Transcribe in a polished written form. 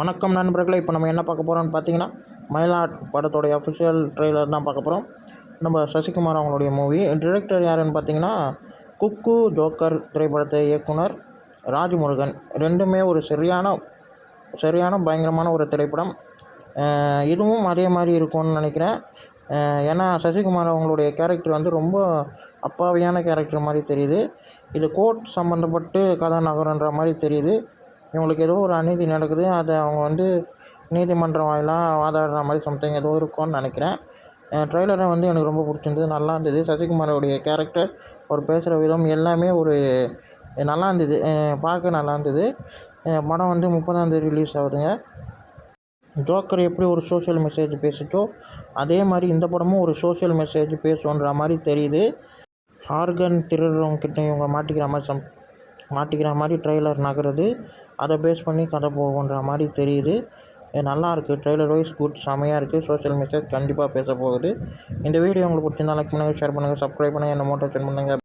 வணக்கம் நண்பர்களே. இப்போ நம்ம என்ன பார்க்க போகிறோம்னு பார்த்தீங்கன்னா, மயிலாட் படத்தோடைய அஃபிஷியல் ட்ரெய்லர் தான் பார்க்க போகிறோம். நம்ம சசிகுமார் அவங்களுடைய மூவி. டிரெக்டர் யாருன்னு பார்த்தீங்கன்னா, குக்கு, ஜோக்கர் திரைப்படத்தை இயக்குனர் ராஜ்முருகன். ரெண்டுமே ஒரு சரியான பயங்கரமான ஒரு திரைப்படம். இதுவும் அதே மாதிரி இருக்கும்னு நினைக்கிறேன். ஏன்னா சசிகுமார் அவங்களுடைய கேரக்டர் வந்து ரொம்ப அப்பாவியான கேரக்டர் மாதிரி தெரியுது. இது கோர்ட் சம்மந்தப்பட்டு கதை நகரன்ற மாதிரி தெரியுது. இவங்களுக்கு ஏதோ ஒரு அநீதி நடக்குது, அதை அவங்க வந்து நீதிமன்றம் வாயிலாக வாதாடுற மாதிரி சம்திங் ஏதோ இருக்கும்னு நினைக்கிறேன். ட்ரெய்லரை வந்து எனக்கு ரொம்ப பிடிச்சிருந்தது, நல்லா இருந்தது. சசிகுமாரோடைய கேரக்டர், அவர் பேசுகிற விதம் எல்லாமே ஒரு நல்லா இருந்தது, பார்க்க நல்லா இருந்தது. படம் வந்து 30ஆம் தேதி ரிலீஸ் ஆகுதுங்க. ஜோக்கர் எப்படி ஒரு சோஷியல் மெசேஜ் பேசிட்டோ அதே மாதிரி இந்த படமும் ஒரு சோஷியல் மெசேஜ் பேசுன்ற மாதிரி தெரியுது. ஆர்கன் திருடுறவங்கிட்ட இவங்க மாட்டிக்கிற மாதிரி ட்ரெய்லர் நகருது. அதை பேஸ் பண்ணி கதை போகுன்ற மாதிரி தெரியுது. நல்லாயிருக்கு. ட்ரெய்லர் வைஸ் குட், செமையாக இருக்குது. சோஷியல் மெசேஜ் கண்டிப்பாக பேச போகுது. இந்த வீடியோ உங்களுக்கு பிடிச்சிருந்தா லைக் பண்ணுங்கள், ஷேர் பண்ணுங்கள், சப்ஸ்கிரைப் பண்ணுங்கள், என்ன மோட்டிவேஷன் பண்ணுங்கள்.